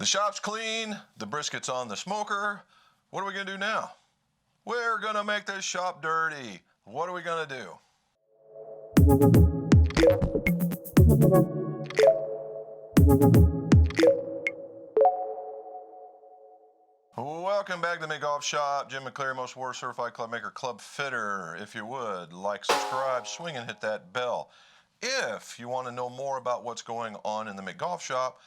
The shop's clean, the brisket's on the smoker. What are we gonna do now? We're gonna make this shop dirty. What are we gonna do? Welcome back to the Golf Shop. Jim McCleary, most award certified club maker, club fitter. If you would, like, subscribe, swing and hit that bell. If you want to know more about what's going on in the McGolf Shop,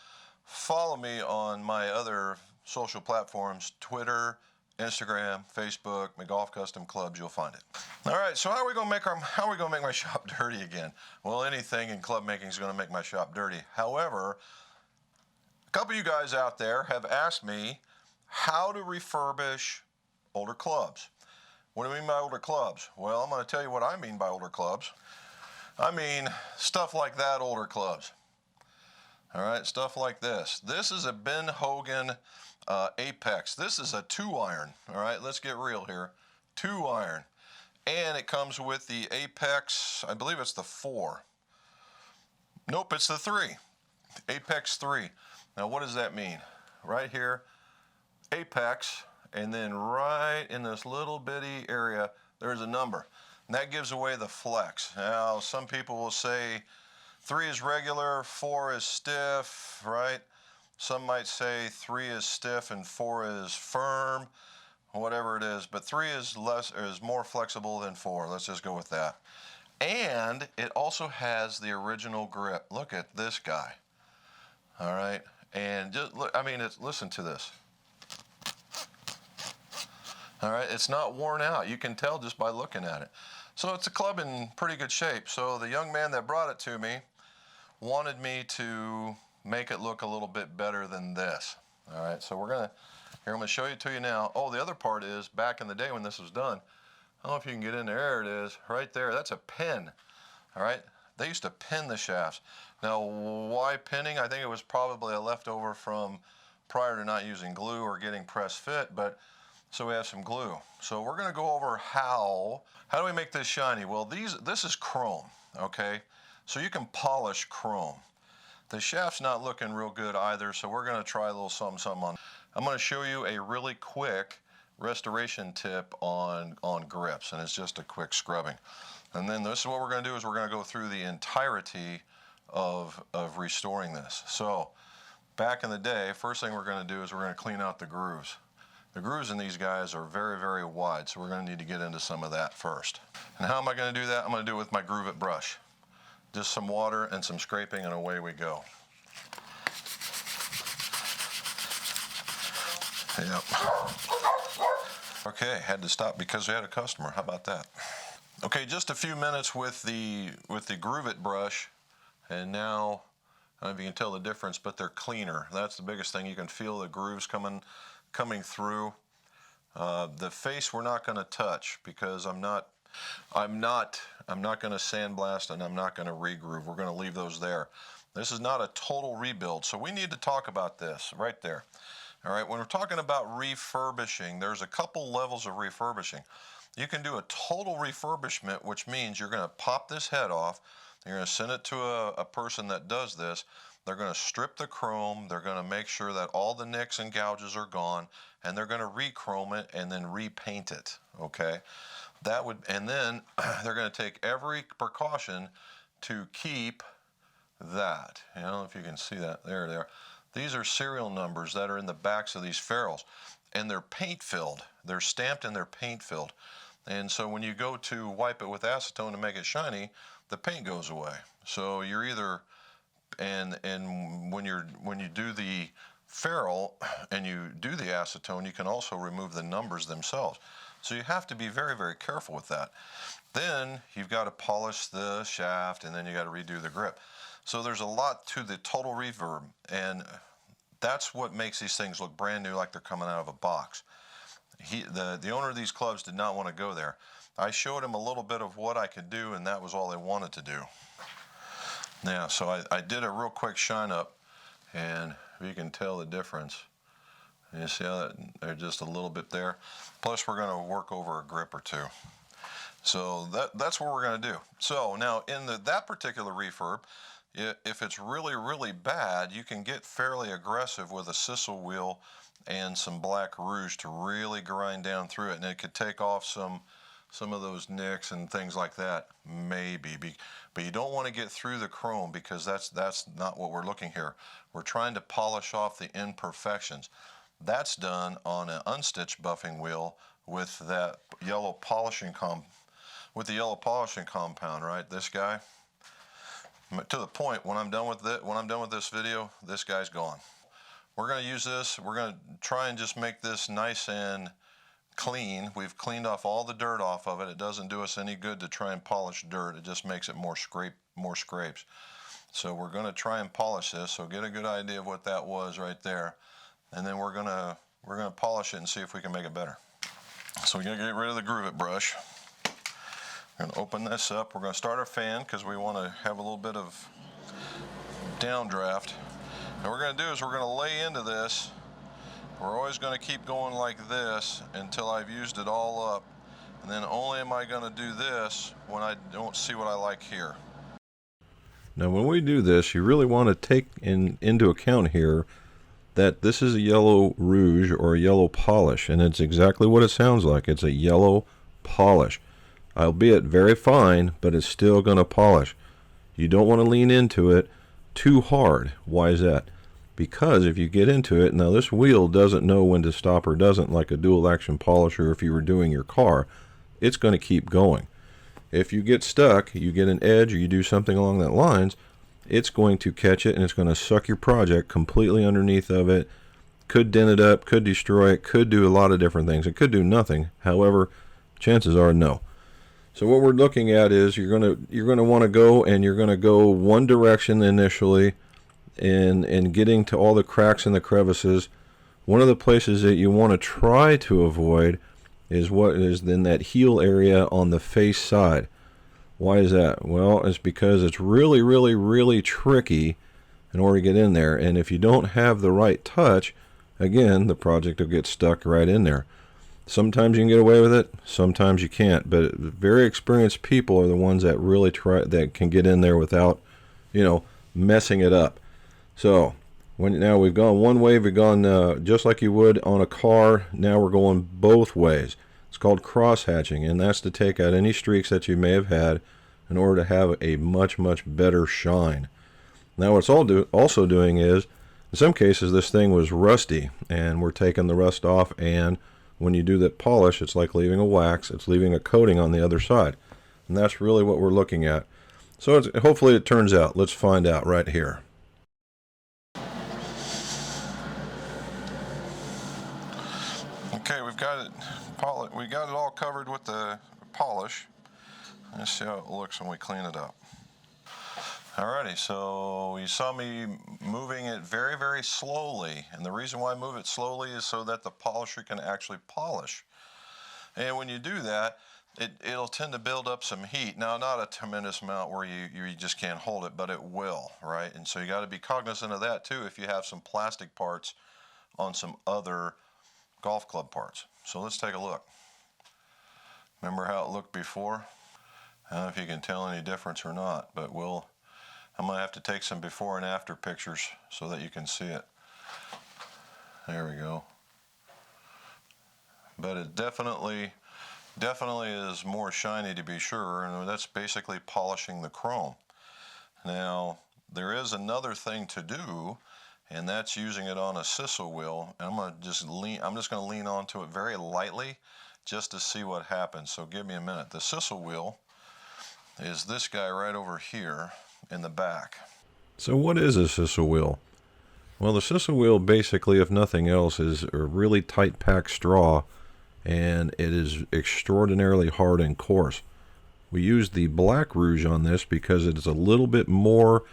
follow me on my other social platforms, Twitter, Instagram, Facebook, McGolf Custom Clubs. You'll find it. All right, so how are we going to make my shop dirty again? Well, anything in club making is going to make my shop dirty. However, a couple of you guys out there have asked me how to refurbish older clubs. What do I mean by older clubs? Well, I'm going to tell you what I mean by older clubs. I mean stuff like that, older clubs. All right, stuff like this. This is a Ben Hogan Apex. This is a 2-iron. All right, let's get real here. 2-iron. And it comes with the Apex, I believe it's the 4. Nope, it's the 3. Apex 3. Now, what does that mean? Right here, Apex, and then right in this little bitty area, there's a number. And that gives away the flex. Now, some people will say 3 is regular, 4 is stiff, right? Some might say 3 is stiff and 4 is firm, whatever it is. But 3 is more flexible than 4. Let's just go with that. And it also has the original grip. Look at this guy. All right, and just look. I mean, listen to this. All right, it's not worn out. You can tell just by looking at it. So it's a club in pretty good shape. So the young man that brought it to me wanted me to make it look a little bit better than this. All right, so I'm gonna show it to you now. Oh, the other part is, back in the day when this was done, I don't know if you can get in there. It is right there. That's a pin. All right, they used to pin the shafts. Now, why pinning? I think it was probably a leftover from prior to not using glue or getting press fit, but so we have some glue. So we're going to go over how do we make this shiny? Well, this is chrome, okay? So you can polish chrome. The shaft's not looking real good either, so we're going to try a little something on. I'm going to show you a really quick restoration tip on grips, and it's just a quick scrubbing. And then this is what we're going to do, is we're going to go through the entirety of restoring this. So back in the day, first thing we're going to do is we're going to clean out the grooves. The grooves in these guys are very, very wide, so we're going to need to get into some of that first. And how am I going to do that? I'm going to do it with my Groove It brush. Just some water and some scraping, and away we go. Yep. Okay, had to stop because we had a customer. How about that? Okay, just a few minutes with the Groove It brush, and now I don't know if you can tell the difference, but they're cleaner. That's the biggest thing. You can feel the grooves coming through. The face we're not going to touch because I'm not going to sandblast, and I'm not going to re-groove. We're going to leave those there. This is not a total rebuild, so we need to talk about this right there. All right, when we're talking about refurbishing, there's a couple levels of refurbishing. You can do a total refurbishment, which means you're going to pop this head off. You're going to send it to a person that does this. They're going to strip the chrome. They're going to make sure that all the nicks and gouges are gone, and they're going to re-chrome it and then repaint it. Okay, and then they're going to take every precaution to keep that. I don't know if you can see that. There they are. These are serial numbers that are in the backs of these ferrules, and they're paint filled. They're stamped and they're paint filled. And so when you go to wipe it with acetone to make it shiny, the paint goes away. So you're either and when you do the ferrule and you do the acetone, you can also remove the numbers themselves. So you have to be very, very careful with that. Then you've got to polish the shaft, and then you got to redo the grip. So there's a lot to the total reverb, and that's what makes these things look brand new, like they're coming out of a box. The owner of these clubs did not want to go there. I showed him a little bit of what I could do, and that was all they wanted to do. Yeah, so I did a real quick shine up, and you can tell the difference. You see how they're just a little bit there. Plus, we're going to work over a grip or two. So that's what we're going to do. So now in that particular refurb, If it's really, really bad, you can get fairly aggressive with a sisal wheel and some black rouge to really grind down through it, and it could take off some of those nicks and things like that, maybe. But you don't want to get through the chrome, because that's not what we're looking here. We're trying to polish off the imperfections. That's done on an unstitched buffing wheel with that yellow polishing with the yellow polishing compound, right? This guy. To the point, when I'm done with this video, this guy's gone. We're going to use this. We're going to try and just make this nice and clean. We've cleaned off all the dirt off of it. It doesn't do us any good to try and polish dirt. It just makes it more scrapes. So we're going to try and polish this. So get a good idea of what that was right there, and then we're going to polish it and see if we can make it better. So we're going to get rid of the Groove It brush. We're going to open this up. We're going to start our fan because we want to have a little bit of downdraft. And what we're going to do is we're going to lay into this. We're always going to keep going like this until I've used it all up. And then only am I going to do this when I don't see what I like here. Now when we do this, you really want to take into account here that this is a yellow rouge or a yellow polish, and it's exactly what it sounds like. It's a yellow polish. Albeit very fine, but it's still going to polish. You don't want to lean into it too hard. Why is that? Because if you get into it, now this wheel doesn't know when to stop or doesn't, like a dual action polisher. If you were doing your car, it's going to keep going. If you get stuck, you get an edge, or you do something along that lines, it's going to catch it and it's going to suck your project completely underneath of it. Could dent it up, could destroy it, could do a lot of different things. It could do nothing. However, chances are no. So what we're looking at is you're gonna want to go, and you're gonna go one direction initially, and getting to all the cracks and the crevices. One of the places that you want to try to avoid is what is in that heel area on the face side. Why is that? Well, it's because it's really, really, really tricky in order to get in there, and if you don't have the right touch, again, the project will get stuck right in there. Sometimes you can get away with it, sometimes you can't, but very experienced people are the ones that really that can get in there without, messing it up. So now we've gone one way, we've gone just like you would on a car. Now we're going both ways. It's called cross hatching, and that's to take out any streaks that you may have had in order to have a much, much better shine. Now what it's also doing is, in some cases this thing was rusty, and we're taking the rust off, and when you do that polish, it's like leaving a wax. It's leaving a coating on the other side. And that's really what we're looking at. So hopefully it turns out. Let's find out right here. Okay, we got it all covered with the polish. Let's see how it looks when we clean it up. Alrighty, so you saw me moving it very, very slowly, and the reason why I move it slowly is so that the polisher can actually polish. And when you do that, it'll tend to build up some heat. Now, not a tremendous amount where you just can't hold it, but it will, right? And so you got to be cognizant of that too if you have some plastic parts on some other golf club parts. So let's take a look. Remember how it looked before? I don't know if you can tell any difference or not, but I'm going to have to take some before and after pictures so that you can see it. There we go. But it definitely is more shiny, to be sure, and that's basically polishing the chrome. Now, there is another thing to do, and that's using it on a sisal wheel. And I'm just going to lean onto it very lightly just to see what happens. So give me a minute. The sisal wheel is this guy right over here in the back. So what is a sisal wheel? Well, the sisal wheel basically, if nothing else, is a really tight packed straw, and it is extraordinarily hard and coarse. We use the black rouge on this because it is a little bit more,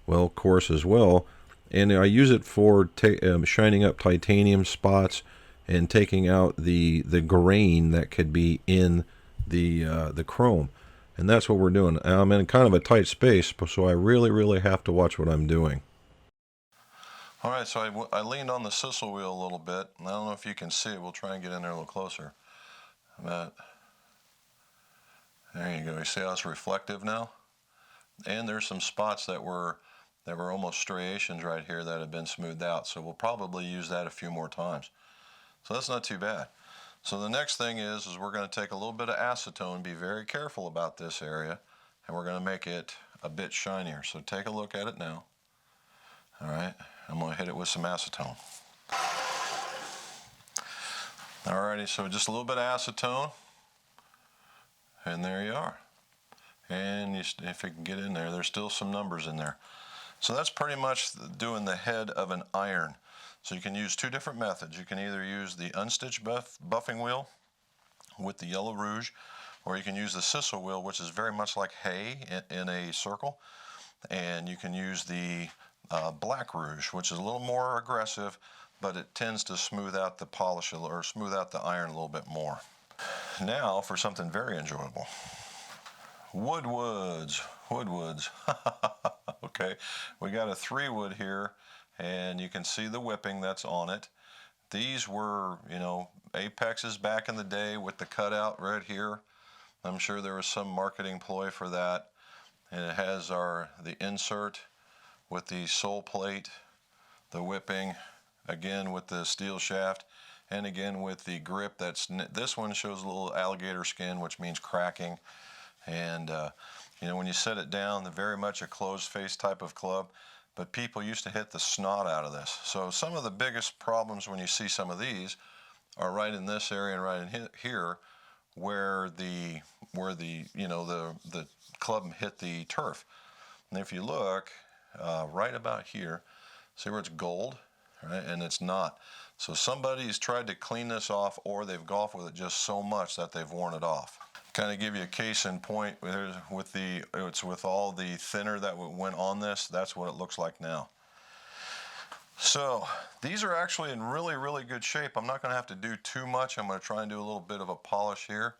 coarse as well, and I use it for shining up titanium spots and taking out the grain that could be in the chrome. And that's what we're doing. I'm in kind of a tight space, so I really, really have to watch what I'm doing. All right, so I leaned on the sisal wheel a little bit. I don't know if you can see it. We'll try and get in there a little closer. But there you go. You see how it's reflective now? And there's some spots that were there were almost striations right here that had been smoothed out. So we'll probably use that a few more times. So that's not too bad. So the next thing is we're going to take a little bit of acetone, be very careful about this area, and we're going to make it a bit shinier. So take a look at it now. All right, I'm going to hit it with some acetone. Alrighty, so just a little bit of acetone, and there you are. And if you can get in there, there's still some numbers in there. So that's pretty much doing the head of an iron. So you can use two different methods. You can either use the unstitched buffing wheel with the yellow rouge, or you can use the sisal wheel, which is very much like hay in a circle. And you can use the black rouge, which is a little more aggressive, but it tends to smooth out the polish or smooth out the iron a little bit more. Now for something very enjoyable. Woodwoods. Okay, we got a 3-wood here, and you can see the whipping that's on it. These were, you know, Apexes back in the day with the cutout right here. I'm sure there was some marketing ploy for that. And it has the insert with the sole plate, the whipping, again with the steel shaft, and again with the grip. This one shows a little alligator skin, which means cracking. And you know, when you set it down, they're very much a closed face type of club, but people used to hit the snot out of this. So some of the biggest problems when you see some of these are right in this area and right in here, where the club hit the turf. And if you look right about here, see where it's gold, right? And it's not. So somebody's tried to clean this off, or they've golfed with it just so much that they've worn it off. Kind of give you a case in point with all the thinner that went on this. That's what it looks like now. So these are actually in really, really good shape. I'm not going to have to do too much. I'm going to try and do a little bit of a polish here.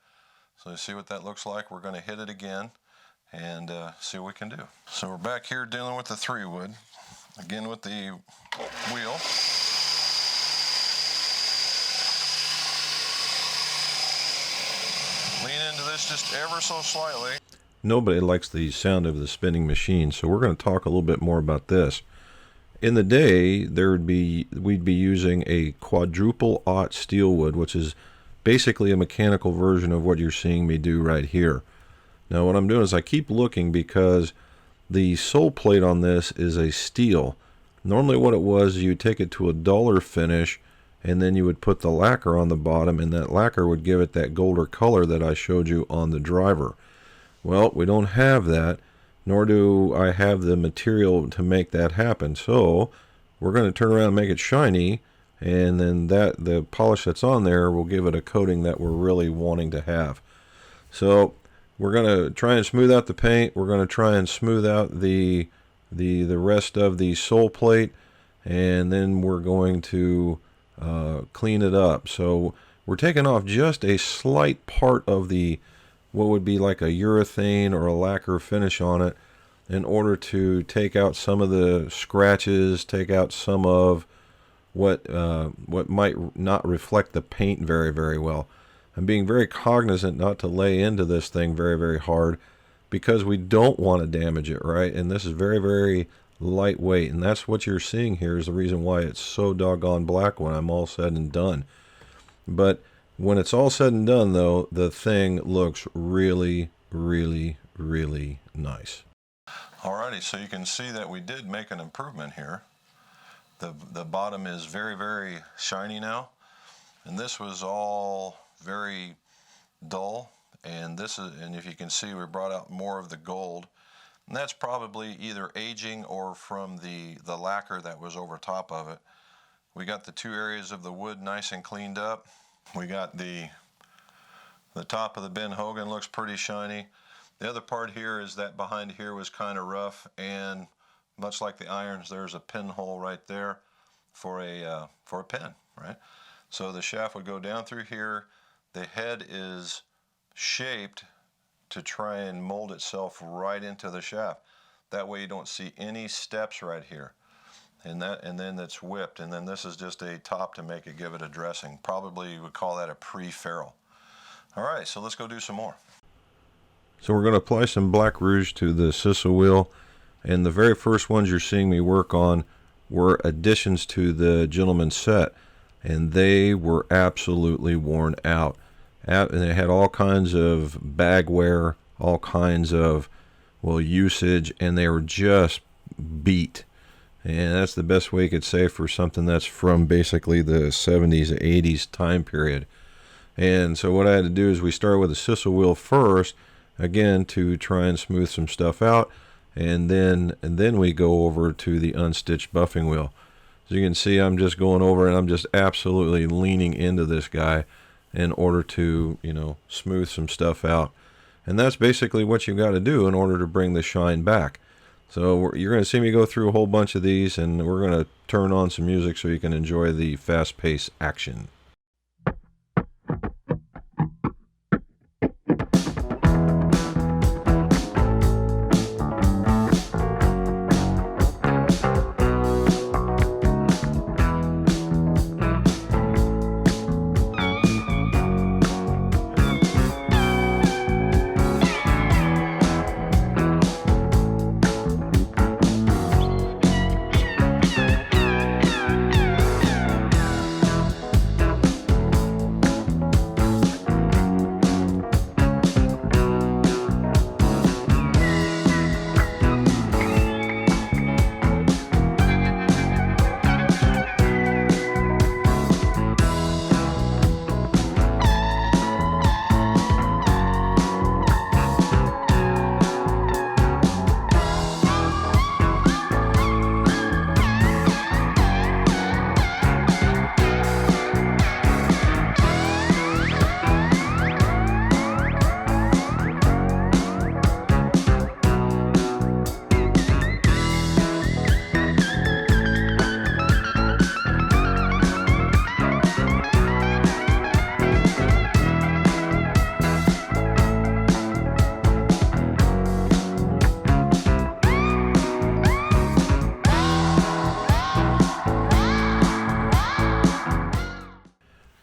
So you see what that looks like. We're going to hit it again and see what we can do. So we're back here dealing with the 3-wood, again with the wheel. Lean into this just ever so slightly. Nobody likes the sound of the spinning machine, so we're going to talk a little bit more about this. In the day, we'd be using a quadruple aught steel wood, which is basically a mechanical version of what you're seeing me do right here. Now what I'm doing is I keep looking because the sole plate on this is a steel. Normally what it was, you take it to a duller finish, and then you would put the lacquer on the bottom, and that lacquer would give it that golder color that I showed you on the driver. Well, we don't have that, nor do I have the material to make that happen. So we're going to turn around and make it shiny, and then the polish that's on there will give it a coating that we're really wanting to have. So we're going to try and smooth out the paint. We're going to try and smooth out the rest of the sole plate, and then we're going to clean it up. So we're taking off just a slight part of what would be like a urethane or a lacquer finish on it, in order to take out some of the scratches, take out some of what might not reflect the paint very, very well. I'm being very cognizant not to lay into this thing very, very hard, because we don't want to damage it, right? And this is very, very lightweight, and that's what you're seeing here is the reason why it's so doggone black when I'm all said and done. But when it's all said and done, though, the thing looks really, really, really nice. Alrighty, so you can see that we did make an improvement here. The bottom is very, very shiny now, and this was all very dull, and if you can see, we brought out more of the gold, and that's probably either aging or from the lacquer that was over top of it. We got the two areas of the wood nice and cleaned up. We got the top of the Ben Hogan looks pretty shiny. The other part here is that behind here was kind of rough, and much like the irons, there's a pinhole right there for a pin, right? So the shaft would go down through here. The head is shaped to try and mold itself right into the shaft. That way you don't see any steps right here. And then it's whipped, and then this is just a top to give it a dressing. Probably you would call that a pre-ferrule. All right, so let's go do some more. So we're going to apply some black rouge to the sisal wheel, And the very first ones you're seeing me work on were additions to the gentleman's set, and they were absolutely worn out. And they had all kinds of bag wear, all kinds of, well, usage, and they were just beat. And that's the best way you could say for something that's from basically the 70s, 80s time period. And so what I had to do is we started with a sisal wheel first, again, to try and smooth some stuff out. And then we go over to the unstitched buffing wheel. As you can see, I'm just going over and I'm just absolutely leaning into this guy in order to, smooth some stuff out. And that's basically what you've got to do in order to bring the shine back. So you're going to see me go through a whole bunch of these, and we're going to turn on some music so you can enjoy the fast-paced action.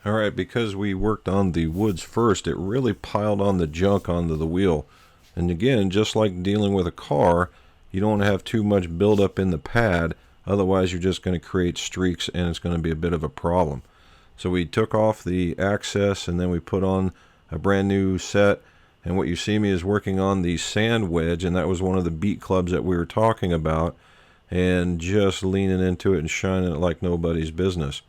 Alright, because we worked on the woods first, it really piled on the junk onto the wheel. And again, just like dealing with a car, you don't want to have too much buildup in the pad, otherwise you're just going to create streaks and it's going to be a bit of a problem. So we took off the access and then we put on a brand new set, and what you see me is working on the sand wedge, and that was one of the beat clubs that we were talking about, and just leaning into it and shining it like nobody's business.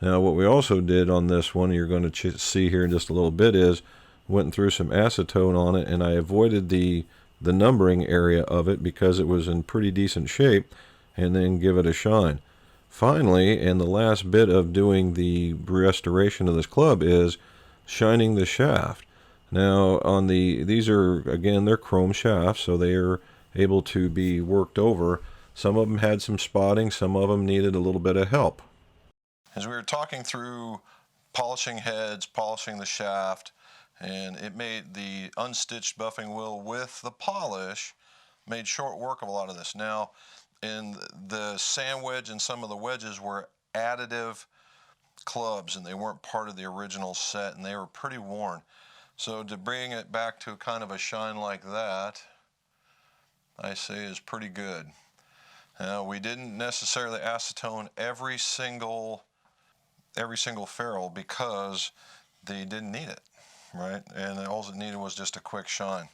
Now what we also did on this one, you're going to see here in just a little bit, is went through some acetone on it, and I avoided the numbering area of it because it was in pretty decent shape, and then give it a shine. Finally, and the last bit of doing the restoration of this club is shining the shaft. Now on these are, again, they're chrome shafts, so they are able to be worked over. Some of them had some spotting, some of them needed a little bit of help. As we were talking through polishing heads, polishing the shaft, and it made the unstitched buffing wheel with the polish, made short work of a lot of this. Now, in the sand wedge and some of the wedges were additive clubs, and they weren't part of the original set, and they were pretty worn. So to bring it back to kind of a shine like that, I say is pretty good. Now, we didn't necessarily acetone every single ferrule because they didn't need it, right? And all it needed was just a quick shine.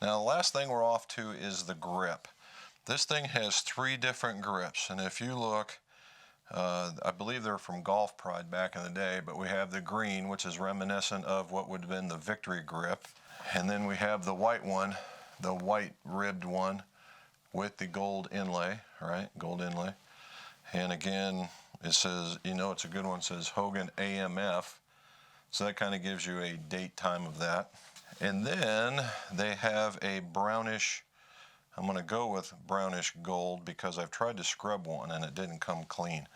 Now the last thing we're off to is the grip. This thing has 3 different grips, and if you look, I believe they're from Golf Pride back in the day, but we have the green, which is reminiscent of what would have been the Victory grip, and then we have the white one, the white ribbed one with the gold inlay, right? Gold inlay. And again, it says, it's a good one, it says Hogan AMF, so that kind of gives you a date time of that. And then they have a brownish, I'm going to go with brownish gold because I've tried to scrub one and it didn't come clean.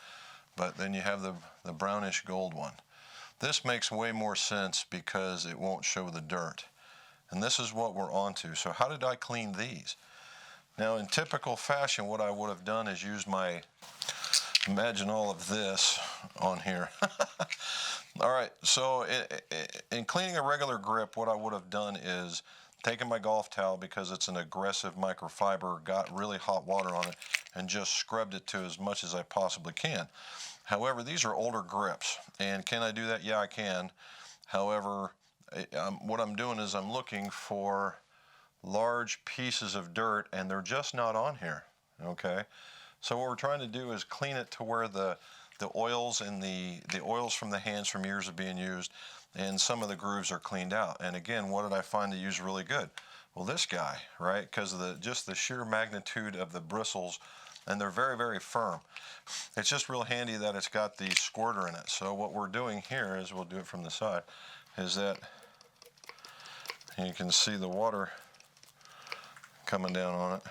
But then you have the brownish gold one. This makes way more sense because it won't show the dirt. And this is what we're onto. So how did I clean these? Now in typical fashion, what I would have done is use my, imagine all of this on here. All right, so in cleaning a regular grip, what I would have done is taken my golf towel, because it's an aggressive microfiber, got really hot water on it, and just scrubbed it to as much as I possibly can. However, these are older grips, and can I do that? Yeah, I can. However, what I'm doing is I'm looking for large pieces of dirt, and they're just not on here. Okay, so what we're trying to do is clean it to where the oils and the oils from the hands from years of being used, and some of the grooves are cleaned out. And again, what did I find to use really good? Well, this guy, right? Because of just the sheer magnitude of the bristles, and they're very, very firm. It's just real handy that it's got the squirter in it. So what we're doing here is, we'll do it from the side, is that you can see the water coming down on it.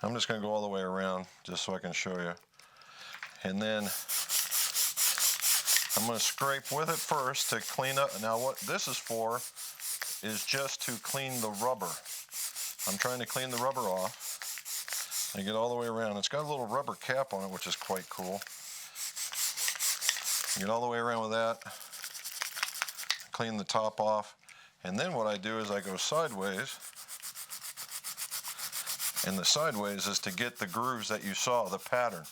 I'm just going to go all the way around just so I can show you. And then I'm going to scrape with it first to clean up. Now what this is for is just to clean the rubber. I'm trying to clean the rubber off. I get all the way around. It's got a little rubber cap on it, which is quite cool. Get all the way around with that. Clean the top off. And then what I do is I go sideways. And the sideways is to get the grooves that you saw, the pattern.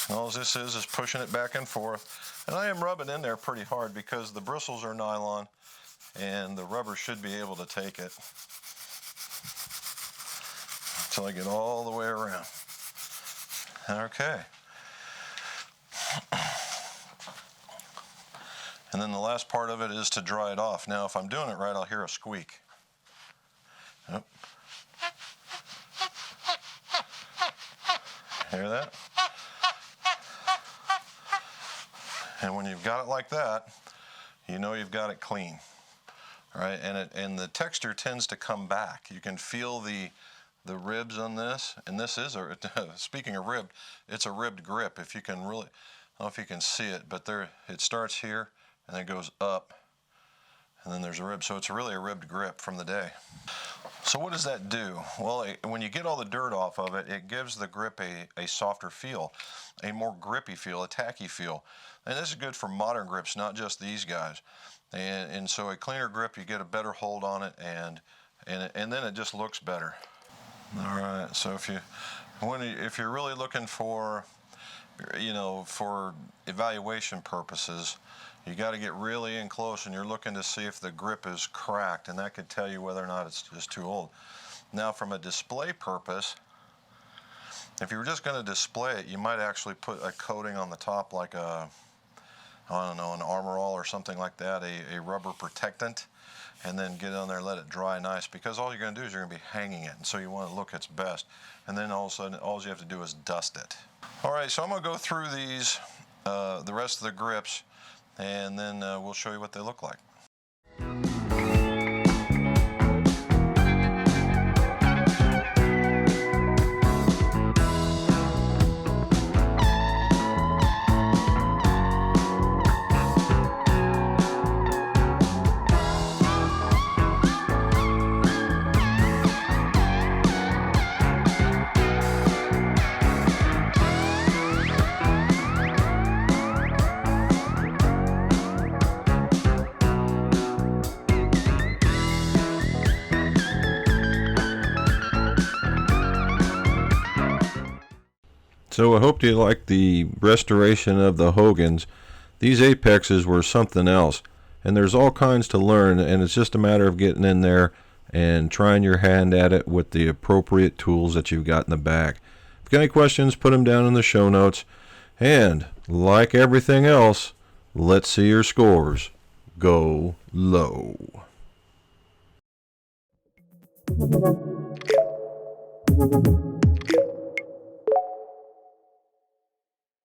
And all this is pushing it back and forth. And I am rubbing in there pretty hard, because the bristles are nylon and the rubber should be able to take it. Until I get all the way around. Okay. And then the last part of it is to dry it off. Now, if I'm doing it right, I'll hear a squeak. Yep. Hear that? And when you've got it like that, you know you've got it clean. All right, and the texture tends to come back. You can feel the ribs on this, and this is a, speaking of ribbed, it's a ribbed grip. If you can really, I don't know if you can see it, but there, it starts here, and then it goes up, and then there's a rib. So it's really a ribbed grip from the day. So what does that do? Well, when you get all the dirt off of it, it gives the grip a softer feel, a more grippy feel, a tacky feel. And this is good for modern grips, not just these guys. And so a cleaner grip, you get a better hold on it, and then it just looks better. All right, so if you're really looking for, you know, for evaluation purposes, you got to get really in close, and you're looking to see if the grip is cracked, and that could tell you whether or not it's just too old. Now, from a display purpose, if you were just going to display it, you might actually put a coating on the top, like a, I don't know, an Armor All or something like that, a rubber protectant, and then get it on there and let it dry nice, because all you're going to do is you're going to be hanging it, and so you want to look its best. And then all of a sudden, all you have to do is dust it. All right, so I'm going to go through these, the rest of the grips, and then we'll show you what they look like. So I hope you like the restoration of the Hogans. These Apexes were something else, and there's all kinds to learn, and it's just a matter of getting in there and trying your hand at it with the appropriate tools that you've got in the bag. If you've got any questions, put them down in the show notes. And like everything else, let's see your scores go low.